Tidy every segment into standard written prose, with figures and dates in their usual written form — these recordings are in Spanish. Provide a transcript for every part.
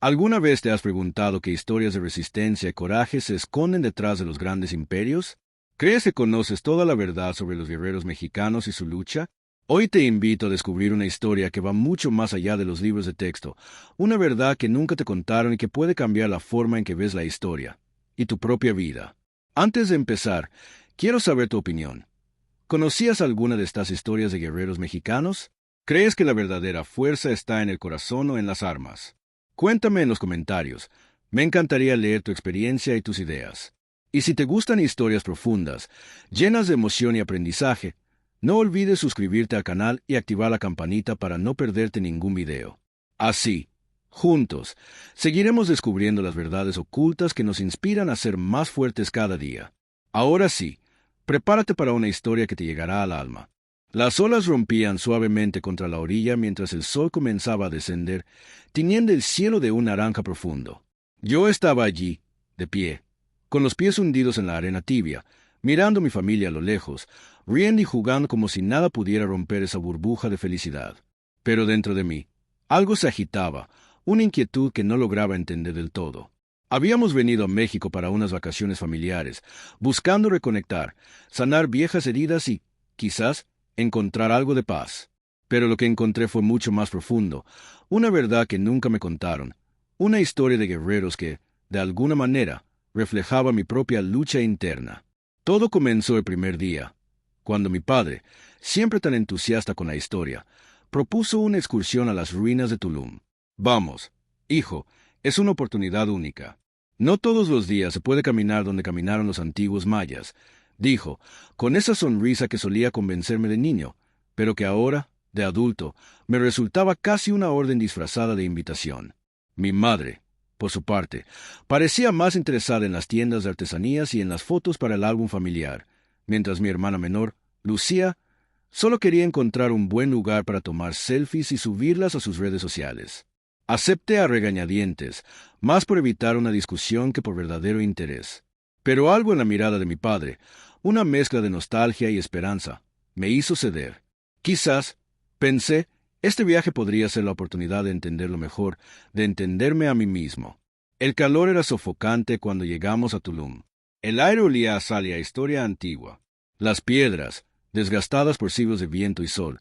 ¿Alguna vez te has preguntado qué historias de resistencia y coraje se esconden detrás de los grandes imperios? ¿Crees que conoces toda la verdad sobre los guerreros mexicanos y su lucha? Hoy te invito a descubrir una historia que va mucho más allá de los libros de texto, una verdad que nunca te contaron y que puede cambiar la forma en que ves la historia y tu propia vida. Antes de empezar, quiero saber tu opinión. ¿Conocías alguna de estas historias de guerreros mexicanos? ¿Crees que la verdadera fuerza está en el corazón o en las armas? Cuéntame en los comentarios. Me encantaría leer tu experiencia y tus ideas. Y si te gustan historias profundas, llenas de emoción y aprendizaje, no olvides suscribirte al canal y activar la campanita para no perderte ningún video. Así, juntos, seguiremos descubriendo las verdades ocultas que nos inspiran a ser más fuertes cada día. Ahora sí, prepárate para una historia que te llegará al alma. Las olas rompían suavemente contra la orilla mientras el sol comenzaba a descender, tiñendo el cielo de un naranja profundo. Yo estaba allí, de pie, con los pies hundidos en la arena tibia, mirando a mi familia a lo lejos, riendo y jugando como si nada pudiera romper esa burbuja de felicidad. Pero dentro de mí, algo se agitaba, una inquietud que no lograba entender del todo. Habíamos venido a México para unas vacaciones familiares, buscando reconectar, sanar viejas heridas y, quizás, encontrar algo de paz. Pero lo que encontré fue mucho más profundo, una verdad que nunca me contaron, una historia de guerreros que, de alguna manera, reflejaba mi propia lucha interna. Todo comenzó el primer día, cuando mi padre, siempre tan entusiasta con la historia, propuso una excursión a las ruinas de Tulum. Vamos, hijo, es una oportunidad única. No todos los días se puede caminar donde caminaron los antiguos mayas, dijo, con esa sonrisa que solía convencerme de niño, pero que ahora, de adulto, me resultaba casi una orden disfrazada de invitación. Mi madre, por su parte, parecía más interesada en las tiendas de artesanías y en las fotos para el álbum familiar, mientras mi hermana menor, Lucía, solo quería encontrar un buen lugar para tomar selfies y subirlas a sus redes sociales. Acepté a regañadientes, más por evitar una discusión que por verdadero interés. Pero algo en la mirada de mi padre, una mezcla de nostalgia y esperanza, me hizo ceder. Quizás, pensé, este viaje podría ser la oportunidad de entenderlo mejor, de entenderme a mí mismo. El calor era sofocante cuando llegamos a Tulum. El aire olía a sal y a historia antigua. Las piedras, desgastadas por siglos de viento y sol,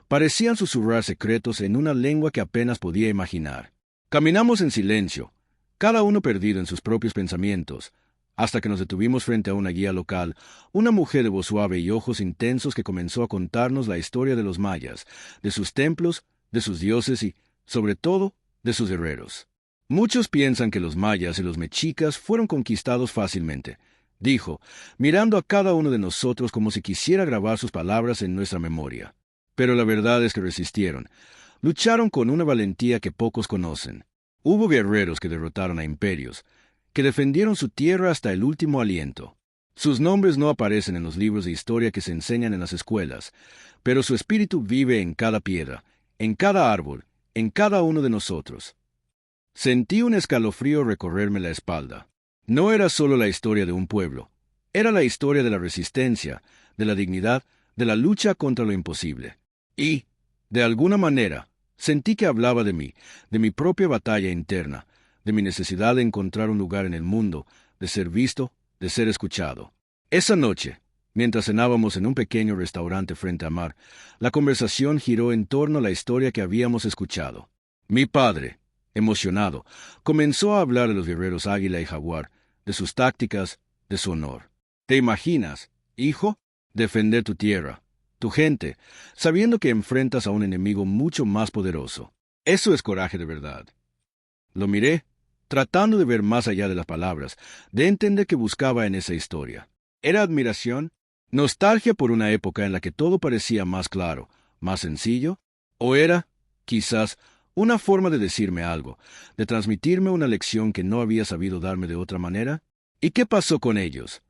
parecían susurrar secretos en una lengua que apenas podía imaginar. Caminamos en silencio, cada uno perdido en sus propios pensamientos, hasta que nos detuvimos frente a una guía local, una mujer de voz suave y ojos intensos que comenzó a contarnos la historia de los mayas, de sus templos, de sus dioses y, sobre todo, de sus guerreros. Muchos piensan que los mayas y los mexicas fueron conquistados fácilmente, dijo, mirando a cada uno de nosotros como si quisiera grabar sus palabras en nuestra memoria. Pero la verdad es que resistieron, lucharon con una valentía que pocos conocen. Hubo guerreros que derrotaron a imperios, que defendieron su tierra hasta el último aliento. Sus nombres no aparecen en los libros de historia que se enseñan en las escuelas, pero su espíritu vive en cada piedra, en cada árbol, en cada uno de nosotros. Sentí un escalofrío recorrerme la espalda. No era solo la historia de un pueblo, era la historia de la resistencia, de la dignidad, de la lucha contra lo imposible. Y, de alguna manera, sentí que hablaba de mí, de mi propia batalla interna, de mi necesidad de encontrar un lugar en el mundo, de ser visto, de ser escuchado. Esa noche, mientras cenábamos en un pequeño restaurante frente a mar, la conversación giró en torno a la historia que habíamos escuchado. Mi padre, emocionado, comenzó a hablar de los guerreros Águila y Jaguar, de sus tácticas, de su honor. ¿Te imaginas, hijo, defender tu tierra, tu gente, sabiendo que enfrentas a un enemigo mucho más poderoso? Eso es coraje de verdad. Lo miré, tratando de ver más allá de las palabras, de entender qué buscaba en esa historia. ¿Era admiración? ¿Nostalgia por una época en la que todo parecía más claro, más sencillo? ¿O era, quizás, una forma de decirme algo, de transmitirme una lección que no había sabido darme de otra manera? ¿Y qué pasó con ellos?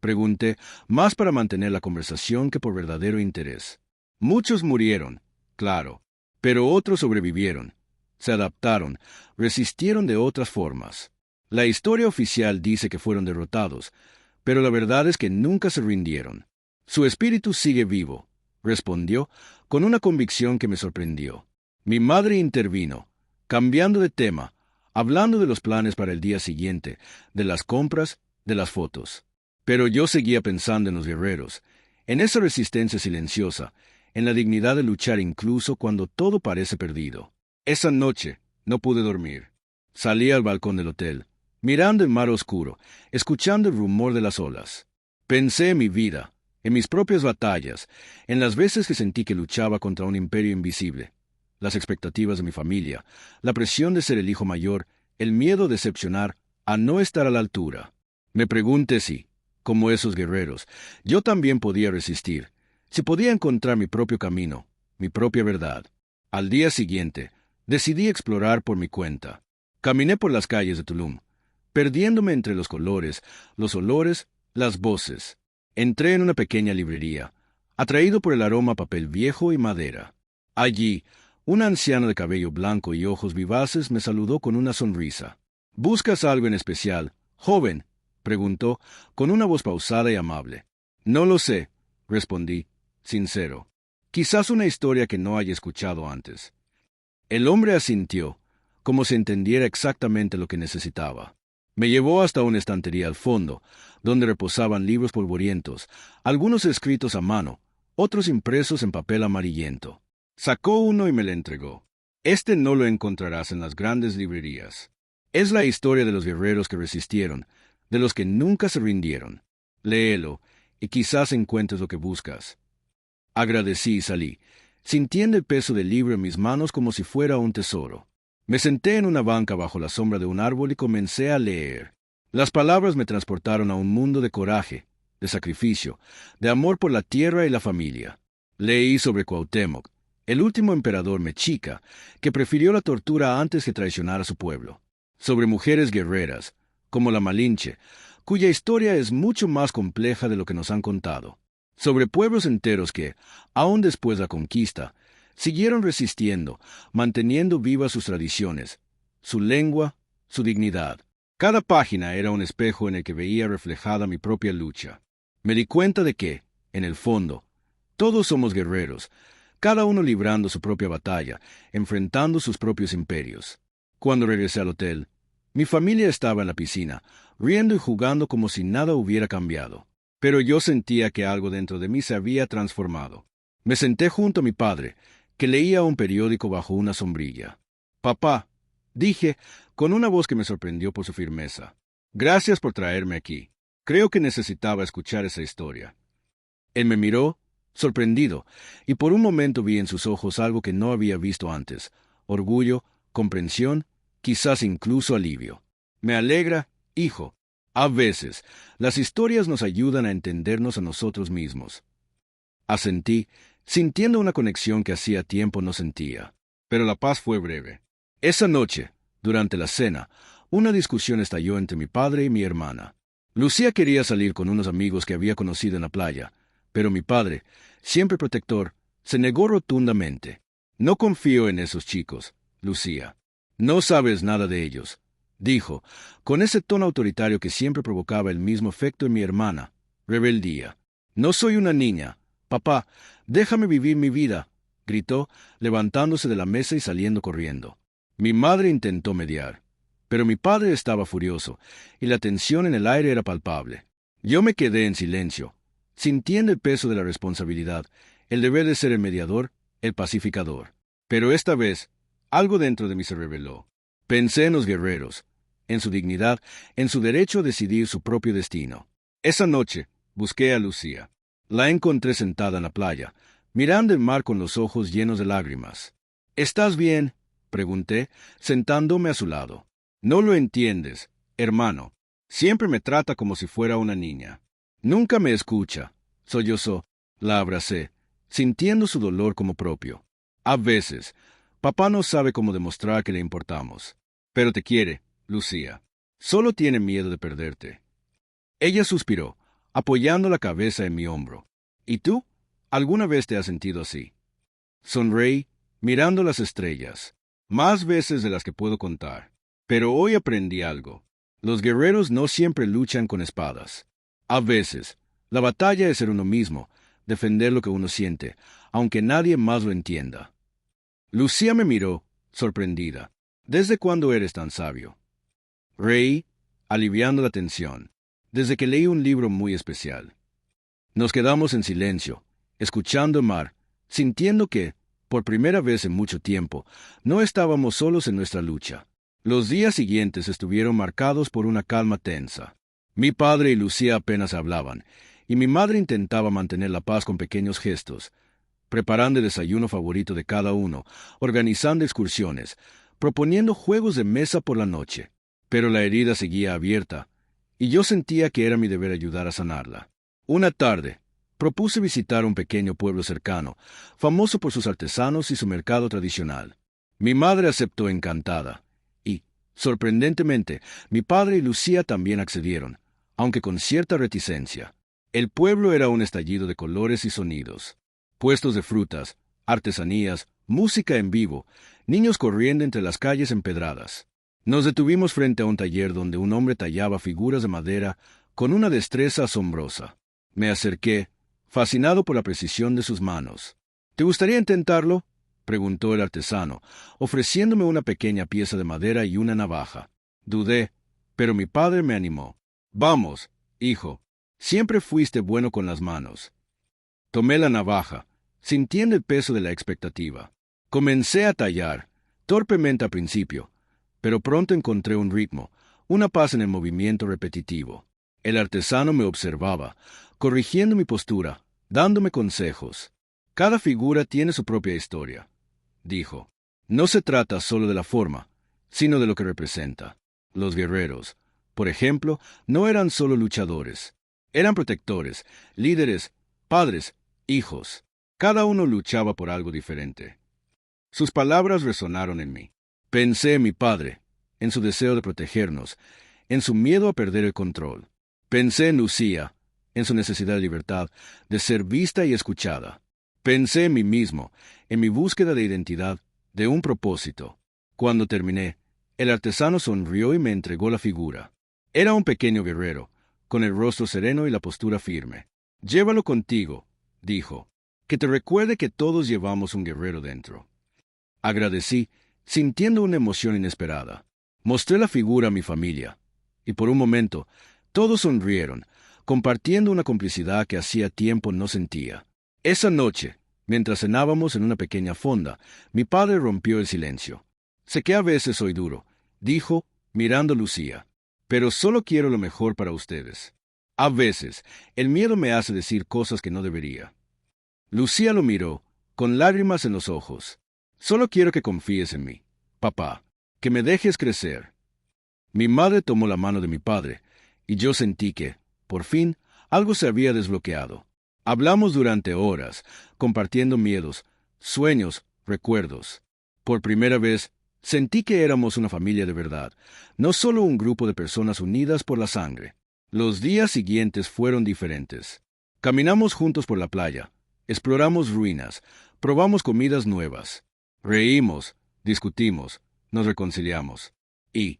Pregunté, más para mantener la conversación que por verdadero interés. Muchos murieron, claro, pero otros sobrevivieron. Se adaptaron, resistieron de otras formas. La historia oficial dice que fueron derrotados, pero la verdad es que nunca se rindieron. Su espíritu sigue vivo, respondió, con una convicción que me sorprendió. Mi madre intervino, cambiando de tema, hablando de los planes para el día siguiente, de las compras, de las fotos. Pero yo seguía pensando en los guerreros, en esa resistencia silenciosa, en la dignidad de luchar incluso cuando todo parece perdido. Esa noche no pude dormir. Salí al balcón del hotel, mirando el mar oscuro, escuchando el rumor de las olas. Pensé en mi vida, en mis propias batallas, en las veces que sentí que luchaba contra un imperio invisible, las expectativas de mi familia, la presión de ser el hijo mayor, el miedo a decepcionar, a no estar a la altura. Me pregunté si, como esos guerreros, yo también podía resistir, si podía encontrar mi propio camino, mi propia verdad. Al día siguiente, decidí explorar por mi cuenta. Caminé por las calles de Tulum, perdiéndome entre los colores, los olores, las voces. Entré en una pequeña librería, atraído por el aroma a papel viejo y madera. Allí, una anciana de cabello blanco y ojos vivaces me saludó con una sonrisa. ¿Buscas algo en especial, joven?, preguntó, con una voz pausada y amable. No lo sé, respondí, sincero. Quizás una historia que no haya escuchado antes. El hombre asintió, como si entendiera exactamente lo que necesitaba. Me llevó hasta una estantería al fondo, donde reposaban libros polvorientos, algunos escritos a mano, otros impresos en papel amarillento. Sacó uno y me lo entregó. Este no lo encontrarás en las grandes librerías. Es la historia de los guerreros que resistieron, de los que nunca se rindieron. Léelo, y quizás encuentres lo que buscas. Agradecí y salí, sintiendo el peso del libro en mis manos como si fuera un tesoro. Me senté en una banca bajo la sombra de un árbol y comencé a leer. Las palabras me transportaron a un mundo de coraje, de sacrificio, de amor por la tierra y la familia. Leí sobre Cuauhtémoc, el último emperador mexica, que prefirió la tortura antes que traicionar a su pueblo. Sobre mujeres guerreras, como la Malinche, cuya historia es mucho más compleja de lo que nos han contado. Sobre pueblos enteros que, aun después de la conquista, siguieron resistiendo, manteniendo vivas sus tradiciones, su lengua, su dignidad. Cada página era un espejo en el que veía reflejada mi propia lucha. Me di cuenta de que, en el fondo, todos somos guerreros, cada uno librando su propia batalla, enfrentando sus propios imperios. Cuando regresé al hotel, mi familia estaba en la piscina, riendo y jugando como si nada hubiera cambiado. Pero yo sentía que algo dentro de mí se había transformado. Me senté junto a mi padre, que leía un periódico bajo una sombrilla. «Papá», dije, con una voz que me sorprendió por su firmeza, «gracias por traerme aquí. Creo que necesitaba escuchar esa historia». Él me miró, sorprendido, y por un momento vi en sus ojos algo que no había visto antes: orgullo, comprensión, quizás incluso alivio. «Me alegra, hijo. A veces, las historias nos ayudan a entendernos a nosotros mismos». Asentí, sintiendo una conexión que hacía tiempo no sentía. Pero la paz fue breve. Esa noche, durante la cena, una discusión estalló entre mi padre y mi hermana. Lucía quería salir con unos amigos que había conocido en la playa, pero mi padre, siempre protector, se negó rotundamente. «No confío en esos chicos, Lucía. No sabes nada de ellos», dijo, con ese tono autoritario que siempre provocaba el mismo efecto en mi hermana: rebeldía. «No soy una niña. Papá, déjame vivir mi vida», gritó, levantándose de la mesa y saliendo corriendo. Mi madre intentó mediar, pero mi padre estaba furioso, y la tensión en el aire era palpable. Yo me quedé en silencio, sintiendo el peso de la responsabilidad, el deber de ser el mediador, el pacificador. Pero esta vez, algo dentro de mí se reveló. Pensé en los guerreros, en su dignidad, en su derecho a decidir su propio destino. Esa noche, busqué a Lucía. La encontré sentada en la playa, mirando el mar con los ojos llenos de lágrimas. «¿Estás bien?», pregunté, sentándome a su lado. «No lo entiendes, hermano. Siempre me trata como si fuera una niña. Nunca me escucha», sollozó. La abracé, sintiendo su dolor como propio. «A veces, papá no sabe cómo demostrar que le importamos. Pero te quiere, Lucía. Solo tiene miedo de perderte». Ella suspiró, apoyando la cabeza en mi hombro. «¿Y tú? ¿Alguna vez te has sentido así?». Sonreí, mirando las estrellas. «Más veces de las que puedo contar. Pero hoy aprendí algo. Los guerreros no siempre luchan con espadas. A veces, la batalla es ser uno mismo, defender lo que uno siente, aunque nadie más lo entienda». Lucía me miró, sorprendida. ¿Desde cuándo eres tan sabio? Reí, aliviando la tensión, desde que leí un libro muy especial. Nos quedamos en silencio, escuchando el mar, sintiendo que, por primera vez en mucho tiempo, no estábamos solos en nuestra lucha. Los días siguientes estuvieron marcados por una calma tensa. Mi padre y Lucía apenas hablaban, y mi madre intentaba mantener la paz con pequeños gestos, preparando el desayuno favorito de cada uno, organizando excursiones, proponiendo juegos de mesa por la noche. Pero la herida seguía abierta, y yo sentía que era mi deber ayudar a sanarla. Una tarde, propuse visitar un pequeño pueblo cercano, famoso por sus artesanos y su mercado tradicional. Mi madre aceptó encantada, y, sorprendentemente, mi padre y Lucía también accedieron, aunque con cierta reticencia. El pueblo era un estallido de colores y sonidos. Puestos de frutas, artesanías, música en vivo, niños corriendo entre las calles empedradas. Nos detuvimos frente a un taller donde un hombre tallaba figuras de madera con una destreza asombrosa. Me acerqué, fascinado por la precisión de sus manos. ¿Te gustaría intentarlo?, preguntó el artesano, ofreciéndome una pequeña pieza de madera y una navaja. Dudé, pero mi padre me animó. Vamos, hijo, siempre fuiste bueno con las manos. Tomé la navaja, sintiendo el peso de la expectativa. Comencé a tallar, torpemente al principio, pero pronto encontré un ritmo, una paz en el movimiento repetitivo. El artesano me observaba, corrigiendo mi postura, dándome consejos. Cada figura tiene su propia historia, dijo. No se trata solo de la forma, sino de lo que representa. Los guerreros, por ejemplo, no eran solo luchadores. Eran protectores, líderes, padres, hijos. Cada uno luchaba por algo diferente. Sus palabras resonaron en mí. Pensé en mi padre, en su deseo de protegernos, en su miedo a perder el control. Pensé en Lucía, en su necesidad de libertad, de ser vista y escuchada. Pensé en mí mismo, en mi búsqueda de identidad, de un propósito. Cuando terminé, el artesano sonrió y me entregó la figura. Era un pequeño guerrero, con el rostro sereno y la postura firme. Llévalo contigo, dijo, que te recuerde que todos llevamos un guerrero dentro. Agradecí, sintiendo una emoción inesperada. Mostré la figura a mi familia, y por un momento, todos sonrieron, compartiendo una complicidad que hacía tiempo no sentía. Esa noche, mientras cenábamos en una pequeña fonda, mi padre rompió el silencio. Sé que a veces soy duro, dijo, mirando a Lucía, pero solo quiero lo mejor para ustedes. A veces, el miedo me hace decir cosas que no debería. Lucía lo miró, con lágrimas en los ojos. Solo quiero que confíes en mí, papá, que me dejes crecer. Mi madre tomó la mano de mi padre, y yo sentí que, por fin, algo se había desbloqueado. Hablamos durante horas, compartiendo miedos, sueños, recuerdos. Por primera vez, sentí que éramos una familia de verdad, no solo un grupo de personas unidas por la sangre. Los días siguientes fueron diferentes. Caminamos juntos por la playa, exploramos ruinas, probamos comidas nuevas. Reímos, discutimos, nos reconciliamos. Y,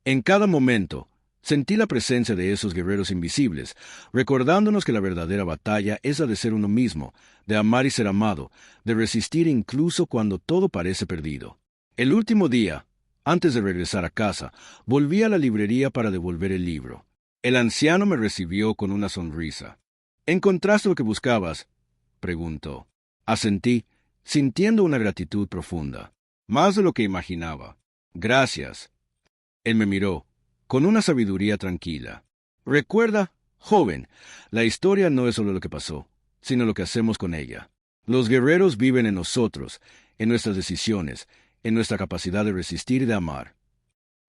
en cada momento, sentí la presencia de esos guerreros invisibles, recordándonos que la verdadera batalla es la de ser uno mismo, de amar y ser amado, de resistir incluso cuando todo parece perdido. El último día, antes de regresar a casa, volví a la librería para devolver el libro. El anciano me recibió con una sonrisa. ¿Encontraste lo que buscabas?, preguntó. Asentí, sintiendo una gratitud profunda. Más de lo que imaginaba. Gracias. Él me miró, con una sabiduría tranquila. Recuerda, joven, la historia no es solo lo que pasó, sino lo que hacemos con ella. Los guerreros viven en nosotros, en nuestras decisiones, en nuestra capacidad de resistir y de amar.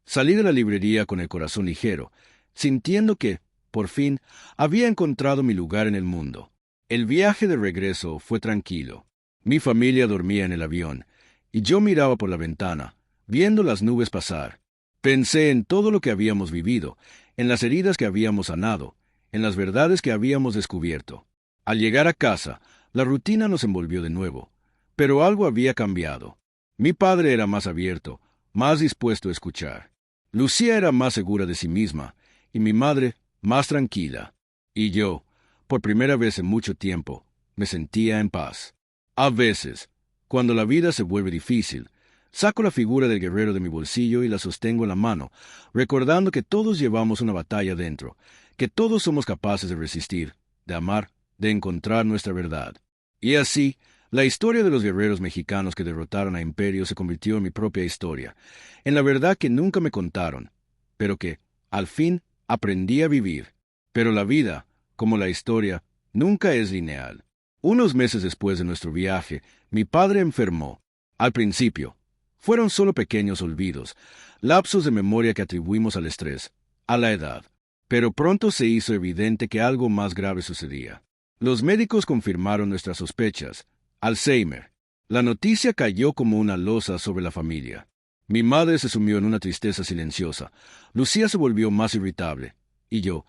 Salí de la librería con el corazón ligero, sintiendo que, por fin, había encontrado mi lugar en el mundo. El viaje de regreso fue tranquilo. Mi familia dormía en el avión, y yo miraba por la ventana, viendo las nubes pasar. Pensé en todo lo que habíamos vivido, en las heridas que habíamos sanado, en las verdades que habíamos descubierto. Al llegar a casa, la rutina nos envolvió de nuevo, pero algo había cambiado. Mi padre era más abierto, más dispuesto a escuchar. Lucía era más segura de sí misma, y mi madre más tranquila. Y yo, por primera vez en mucho tiempo, me sentía en paz. A veces, cuando la vida se vuelve difícil, Saco la figura del guerrero de mi bolsillo y la sostengo en la mano, recordando que todos llevamos una batalla dentro, que todos somos capaces de resistir, de amar, de encontrar nuestra verdad. Y así, la historia de los guerreros mexicanos que derrotaron a imperios se convirtió en mi propia historia, en la verdad que nunca me contaron, pero que, al fin, aprendí a vivir. Pero la vida, como la historia, nunca es lineal. Unos meses después de nuestro viaje, mi padre enfermó. Al principio, fueron solo pequeños olvidos, lapsos de memoria que atribuimos al estrés, a la edad. Pero pronto se hizo evidente que algo más grave sucedía. Los médicos confirmaron nuestras sospechas. Alzheimer. La noticia cayó como una losa sobre la familia. Mi madre se sumió en una tristeza silenciosa. Lucía se volvió más irritable. Y yo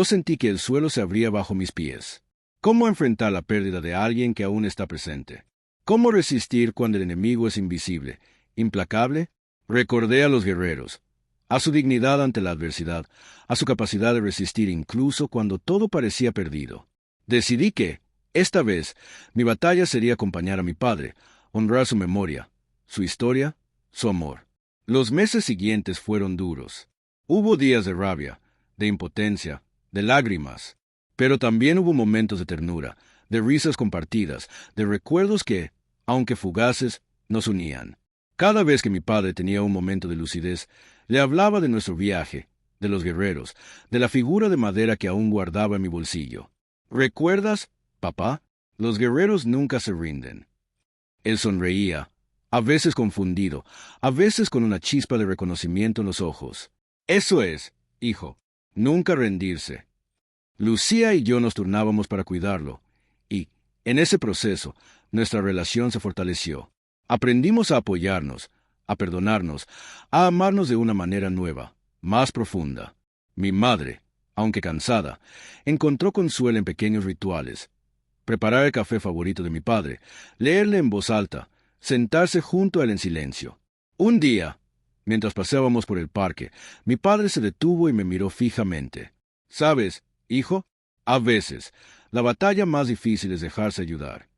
sentí que el suelo se abría bajo mis pies. ¿Cómo enfrentar la pérdida de alguien que aún está presente? ¿Cómo resistir cuando el enemigo es invisible, implacable? Recordé a los guerreros, a su dignidad ante la adversidad, a su capacidad de resistir incluso cuando todo parecía perdido. Decidí que, esta vez, mi batalla sería acompañar a mi padre, honrar su memoria, su historia, su amor. Los meses siguientes fueron duros. Hubo días de rabia, de impotencia, de lágrimas, pero también hubo momentos de ternura, de risas compartidas, de recuerdos que, aunque fugaces, nos unían. Cada vez que mi padre tenía un momento de lucidez, le hablaba de nuestro viaje, de los guerreros, de la figura de madera que aún guardaba en mi bolsillo. ¿Recuerdas, papá? Los guerreros nunca se rinden. Él sonreía, a veces confundido, a veces con una chispa de reconocimiento en los ojos. Eso es, hijo, nunca rendirse. Lucía y yo nos turnábamos para cuidarlo, y, en ese proceso, nuestra relación se fortaleció. Aprendimos a apoyarnos, a perdonarnos, a amarnos de una manera nueva, más profunda. Mi madre, aunque cansada, encontró consuelo en pequeños rituales. Preparar el café favorito de mi padre, leerle en voz alta, sentarse junto a él en silencio. Un día, mientras paseábamos por el parque, mi padre se detuvo y me miró fijamente. ¿Sabes, hijo? A veces, la batalla más difícil es dejarse ayudar.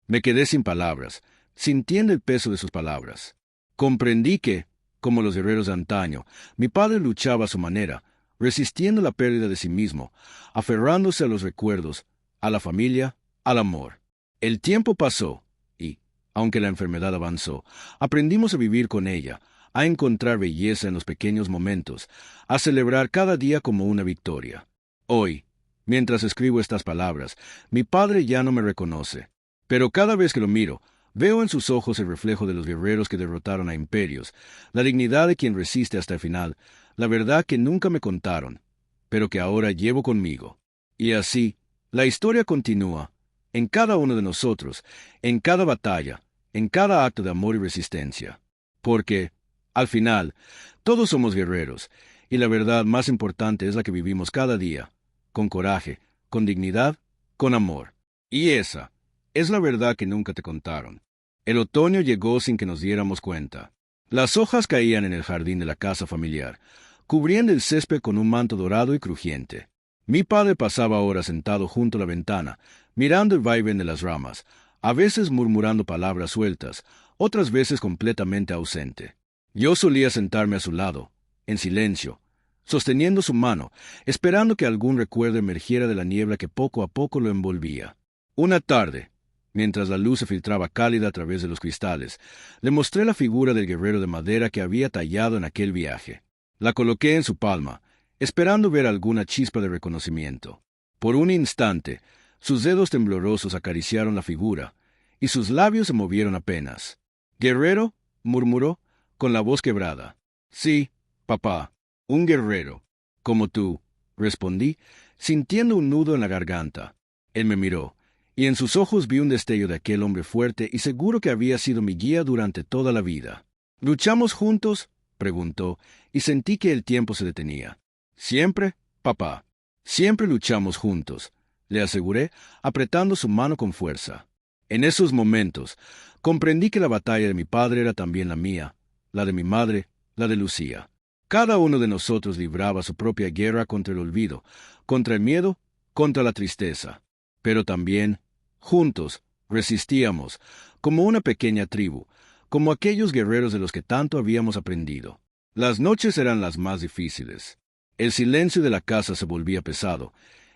Me quedé sin palabras, sintiendo el peso de sus palabras. Comprendí que, como los guerreros de antaño, mi padre luchaba a su manera, resistiendo la pérdida de sí mismo, aferrándose a los recuerdos, a la familia, al amor. El tiempo pasó, y, aunque la enfermedad avanzó, aprendimos a vivir con ella, a encontrar belleza en los pequeños momentos, a celebrar cada día como una victoria. Hoy, mientras escribo estas palabras, mi padre ya no me reconoce, pero cada vez que lo miro, veo en sus ojos el reflejo de los guerreros que derrotaron a imperios, la dignidad de quien resiste hasta el final, la verdad que nunca me contaron, pero que ahora llevo conmigo. Y así, la historia continúa, en cada uno de nosotros, en cada batalla, en cada acto de amor y resistencia. Porque, al final, todos somos guerreros, y la verdad más importante es la que vivimos cada día, con coraje, con dignidad, con amor. Y esa es la verdad que nunca te contaron. El otoño llegó sin que nos diéramos cuenta. Las hojas caían en el jardín de la casa familiar, cubriendo el césped con un manto dorado y crujiente. Mi padre pasaba horas sentado junto a la ventana, mirando el vaivén de las ramas, a veces murmurando palabras sueltas, otras veces completamente ausente. Yo solía sentarme a su lado, en silencio, sosteniendo su mano, esperando que algún recuerdo emergiera de la niebla que poco a poco lo envolvía. Una tarde, mientras la luz se filtraba cálida a través de los cristales, le mostré la figura del guerrero de madera que había tallado en aquel viaje. La coloqué en su palma, esperando ver alguna chispa de reconocimiento. Por un instante, sus dedos temblorosos acariciaron la figura, y sus labios se movieron apenas. «¿Guerrero?», murmuró, con la voz quebrada. «Sí, papá, un guerrero, como tú», respondí, sintiendo un nudo en la garganta. Él me miró, y en sus ojos vi un destello de aquel hombre fuerte y seguro que había sido mi guía durante toda la vida. «¿Luchamos juntos?», preguntó, y sentí que el tiempo se detenía. «Siempre, papá, siempre luchamos juntos», le aseguré, apretando su mano con fuerza. En esos momentos, comprendí que la batalla de mi padre era también la mía, la de mi madre, la de Lucía. Cada uno de nosotros libraba su propia guerra contra el olvido, contra el miedo, contra la tristeza. Pero también, juntos, resistíamos, como una pequeña tribu, como aquellos guerreros de los que tanto habíamos aprendido. Las noches eran las más difíciles. El silencio de la casa se volvía pesado,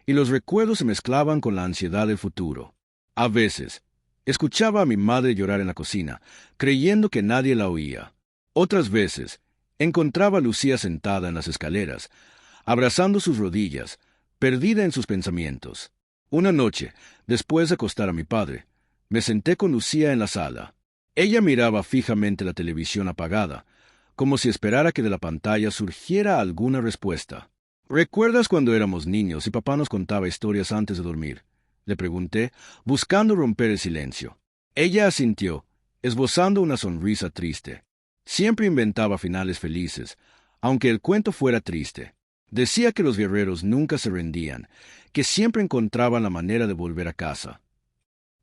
y los recuerdos se mezclaban con la ansiedad del futuro. A veces, escuchaba a mi madre llorar en la cocina, creyendo que nadie la oía. Otras veces, encontraba a Lucía sentada en las escaleras, abrazando sus rodillas, perdida en sus pensamientos. Una noche, después de acostar a mi padre, me senté con Lucía en la sala. Ella miraba fijamente la televisión apagada, como si esperara que de la pantalla surgiera alguna respuesta. ¿Recuerdas cuando éramos niños y papá nos contaba historias antes de dormir? Le pregunté, buscando romper el silencio. Ella asintió, esbozando una sonrisa triste. Siempre inventaba finales felices, aunque el cuento fuera triste. Decía que los guerreros nunca se rendían, que siempre encontraban la manera de volver a casa.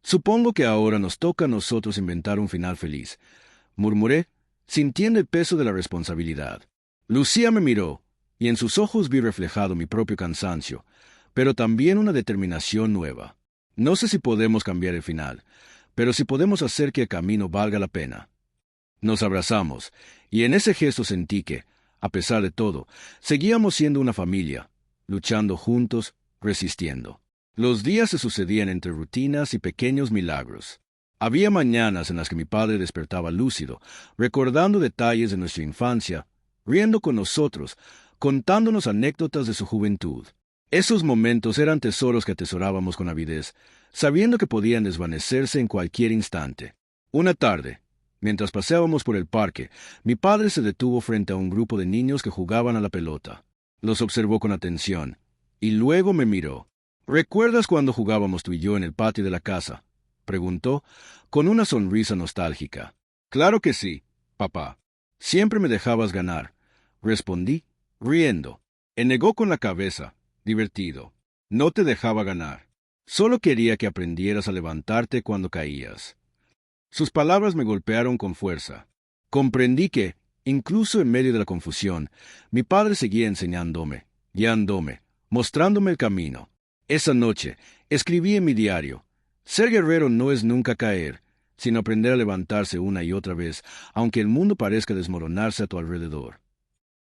Supongo que ahora nos toca a nosotros inventar un final feliz, murmuré, sintiendo el peso de la responsabilidad. Lucía me miró, y en sus ojos vi reflejado mi propio cansancio, pero también una determinación nueva. No sé si podemos cambiar el final, pero si podemos hacer que el camino valga la pena. Nos abrazamos, y en ese gesto sentí que, a pesar de todo, seguíamos siendo una familia, luchando juntos, resistiendo. Los días se sucedían entre rutinas y pequeños milagros. Había mañanas en las que mi padre despertaba lúcido, recordando detalles de nuestra infancia, riendo con nosotros, contándonos anécdotas de su juventud. Esos momentos eran tesoros que atesorábamos con avidez, sabiendo que podían desvanecerse en cualquier instante. Una tarde, mientras paseábamos por el parque, mi padre se detuvo frente a un grupo de niños que jugaban a la pelota. Los observó con atención, y luego me miró. ¿Recuerdas cuando jugábamos tú y yo en el patio de la casa?, preguntó, con una sonrisa nostálgica. Claro que sí, papá. Siempre me dejabas ganar, respondí, riendo. Él negó con la cabeza, divertido. No te dejaba ganar. Solo quería que aprendieras a levantarte cuando caías. Sus palabras me golpearon con fuerza. Comprendí que, incluso en medio de la confusión, mi padre seguía enseñándome, guiándome, mostrándome el camino. Esa noche, escribí en mi diario: ser guerrero no es nunca caer, sino aprender a levantarse una y otra vez, aunque el mundo parezca desmoronarse a tu alrededor.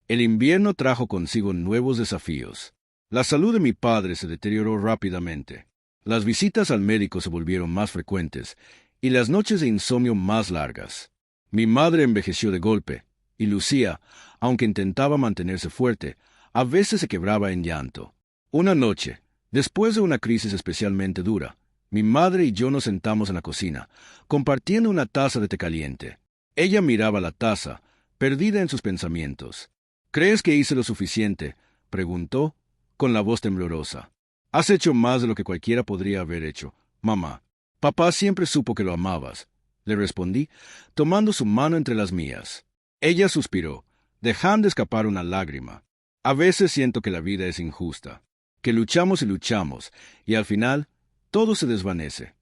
El invierno trajo consigo nuevos desafíos. La salud de mi padre se deterioró rápidamente. Las visitas al médico se volvieron más frecuentes, y las noches de insomnio más largas. Mi madre envejeció de golpe, y Lucía, aunque intentaba mantenerse fuerte, a veces se quebraba en llanto. Una noche, después de una crisis especialmente dura, mi madre y yo nos sentamos en la cocina, compartiendo una taza de té caliente. Ella miraba la taza, perdida en sus pensamientos. ¿Crees que hice lo suficiente?, preguntó, con la voz temblorosa. Has hecho más de lo que cualquiera podría haber hecho, mamá. Papá siempre supo que lo amabas, le respondí, tomando su mano entre las mías. Ella suspiró, dejando escapar una lágrima. A veces siento que la vida es injusta, que luchamos y al final todo se desvanece.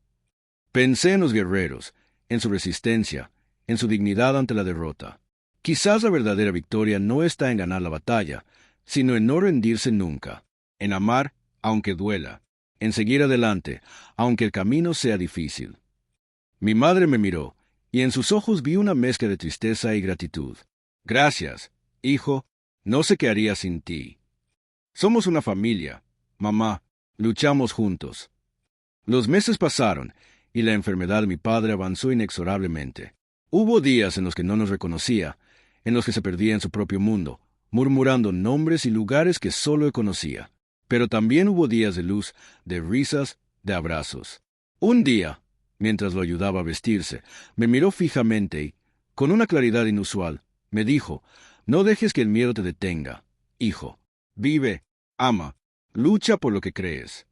Pensé en los guerreros, en su resistencia, en su dignidad ante la derrota. Quizás la verdadera victoria no está en ganar la batalla, sino en no rendirse nunca, en amar, aunque duela, en seguir adelante, aunque el camino sea difícil. Mi madre me miró, y en sus ojos vi una mezcla de tristeza y gratitud. Gracias, hijo, no sé qué haría sin ti. Somos una familia, mamá, luchamos juntos. Los meses pasaron, y la enfermedad de mi padre avanzó inexorablemente. Hubo días en los que no nos reconocía, en los que se perdía en su propio mundo, murmurando nombres y lugares que solo él conocía. Pero también hubo días de luz, de risas, de abrazos. Un día, mientras lo ayudaba a vestirse, me miró fijamente y, con una claridad inusual, me dijo: no dejes que el miedo te detenga, hijo. Vive, ama, lucha por lo que crees.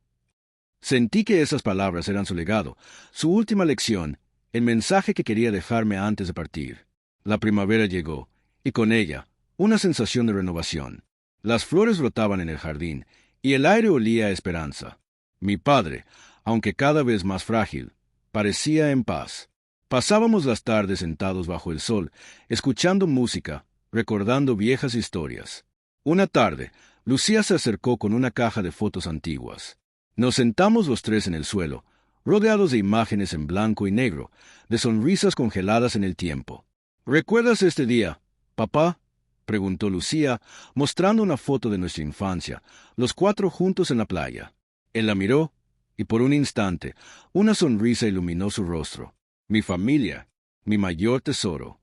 Sentí que esas palabras eran su legado, su última lección, el mensaje que quería dejarme antes de partir. La primavera llegó, y con ella, una sensación de renovación. Las flores brotaban en el jardín, y el aire olía a esperanza. Mi padre, aunque cada vez más frágil, parecía en paz. Pasábamos las tardes sentados bajo el sol, escuchando música, recordando viejas historias. Una tarde, Lucía se acercó con una caja de fotos antiguas. Nos sentamos los tres en el suelo, rodeados de imágenes en blanco y negro, de sonrisas congeladas en el tiempo. ¿Recuerdas este día, papá?, preguntó Lucía, mostrando una foto de nuestra infancia, los cuatro juntos en la playa. Él la miró, y por un instante, una sonrisa iluminó su rostro. Mi familia, mi mayor tesoro.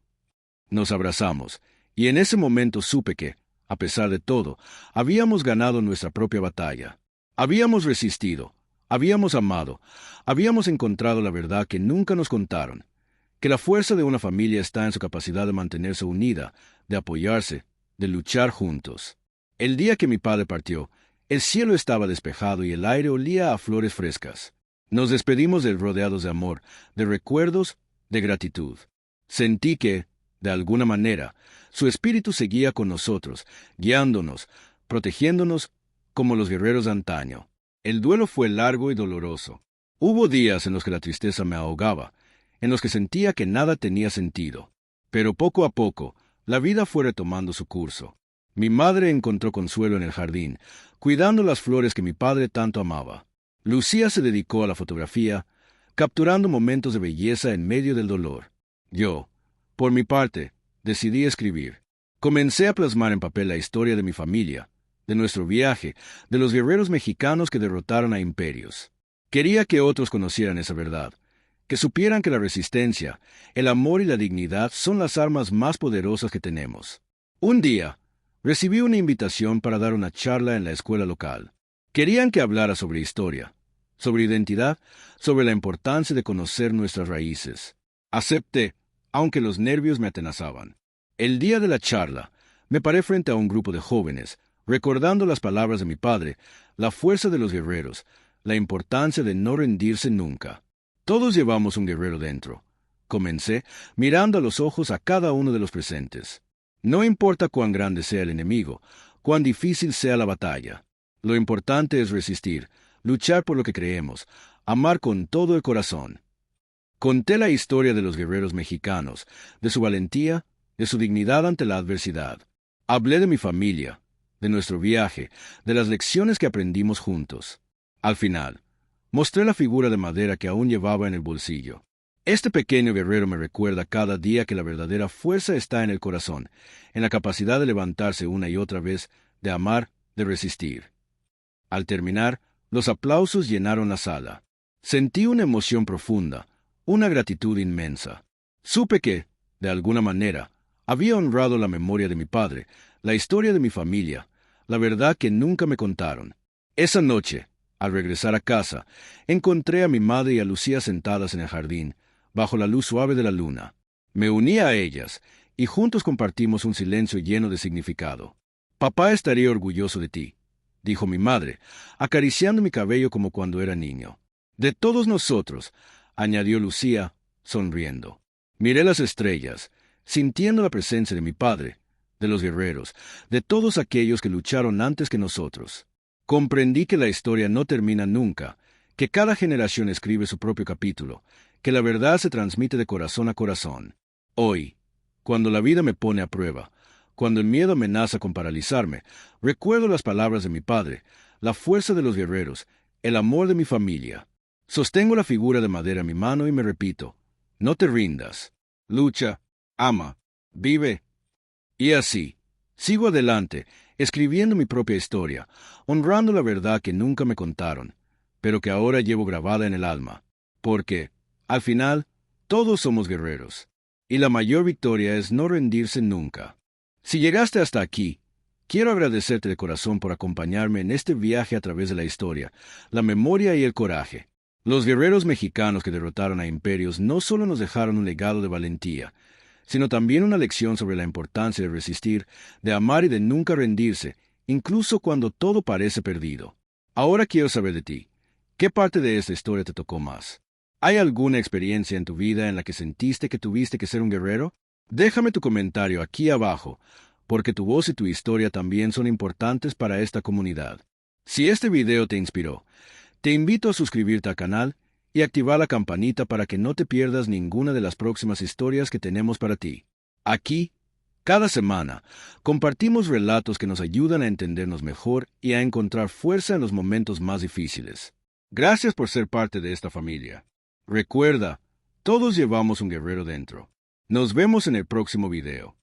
Nos abrazamos, y en ese momento supe que, a pesar de todo, habíamos ganado nuestra propia batalla. Habíamos resistido, habíamos amado, habíamos encontrado la verdad que nunca nos contaron, que la fuerza de una familia está en su capacidad de mantenerse unida, de apoyarse, de luchar juntos. El día que mi padre partió, el cielo estaba despejado y el aire olía a flores frescas. Nos despedimos de él rodeados de amor, de recuerdos, de gratitud. Sentí que, de alguna manera, su espíritu seguía con nosotros, guiándonos, protegiéndonos, como los guerreros de antaño. El duelo fue largo y doloroso. Hubo días en los que la tristeza me ahogaba, en los que sentía que nada tenía sentido. Pero poco a poco, la vida fue retomando su curso. Mi madre encontró consuelo en el jardín, cuidando las flores que mi padre tanto amaba. Lucía se dedicó a la fotografía, capturando momentos de belleza en medio del dolor. Yo, por mi parte, decidí escribir. Comencé a plasmar en papel la historia de mi familia, de nuestro viaje, de los guerreros mexicanos que derrotaron a imperios. Quería que otros conocieran esa verdad, que supieran que la resistencia, el amor y la dignidad son las armas más poderosas que tenemos. Un día, recibí una invitación para dar una charla en la escuela local. Querían que hablara sobre historia, sobre identidad, sobre la importancia de conocer nuestras raíces. Acepté, aunque los nervios me atenazaban. El día de la charla, me paré frente a un grupo de jóvenes, recordando las palabras de mi padre, la fuerza de los guerreros, la importancia de no rendirse nunca. Todos llevamos un guerrero dentro. Comencé, mirando a los ojos a cada uno de los presentes. No importa cuán grande sea el enemigo, cuán difícil sea la batalla. Lo importante es resistir, luchar por lo que creemos, amar con todo el corazón. Conté la historia de los guerreros mexicanos, de su valentía, de su dignidad ante la adversidad. Hablé de mi familia, de nuestro viaje, de las lecciones que aprendimos juntos. Al final, mostré la figura de madera que aún llevaba en el bolsillo. Este pequeño guerrero me recuerda cada día que la verdadera fuerza está en el corazón, en la capacidad de levantarse una y otra vez, de amar, de resistir. Al terminar, los aplausos llenaron la sala. Sentí una emoción profunda, una gratitud inmensa. Supe que, de alguna manera, había honrado la memoria de mi padre, la historia de mi familia, la verdad que nunca me contaron. Esa noche, al regresar a casa, encontré a mi madre y a Lucía sentadas en el jardín, bajo la luz suave de la luna. Me uní a ellas, y juntos compartimos un silencio lleno de significado. «Papá estaría orgulloso de ti», dijo mi madre, acariciando mi cabello como cuando era niño. «De todos nosotros», añadió Lucía, sonriendo. Miré las estrellas, sintiendo la presencia de mi padre, de los guerreros, de todos aquellos que lucharon antes que nosotros. Comprendí que la historia no termina nunca, que cada generación escribe su propio capítulo, que la verdad se transmite de corazón a corazón. Hoy, cuando la vida me pone a prueba, cuando el miedo amenaza con paralizarme, recuerdo las palabras de mi padre, la fuerza de los guerreros, el amor de mi familia. Sostengo la figura de madera en mi mano y me repito, no te rindas, lucha, ama, vive. Y así, sigo adelante, escribiendo mi propia historia, honrando la verdad que nunca me contaron, pero que ahora llevo grabada en el alma, porque, al final, todos somos guerreros, y la mayor victoria es no rendirse nunca. Si llegaste hasta aquí, quiero agradecerte de corazón por acompañarme en este viaje a través de la historia, la memoria y el coraje. Los guerreros mexicanos que derrotaron a imperios no solo nos dejaron un legado de valentía, sino también una lección sobre la importancia de resistir, de amar y de nunca rendirse, incluso cuando todo parece perdido. Ahora quiero saber de ti. ¿Qué parte de esta historia te tocó más? ¿Hay alguna experiencia en tu vida en la que sentiste que tuviste que ser un guerrero? Déjame tu comentario aquí abajo, porque tu voz y tu historia también son importantes para esta comunidad. Si este video te inspiró, te invito a suscribirte al canal y activar la campanita para que no te pierdas ninguna de las próximas historias que tenemos para ti. Aquí, cada semana, compartimos relatos que nos ayudan a entendernos mejor y a encontrar fuerza en los momentos más difíciles. Gracias por ser parte de esta familia. Recuerda, todos llevamos un guerrero dentro. Nos vemos en el próximo video.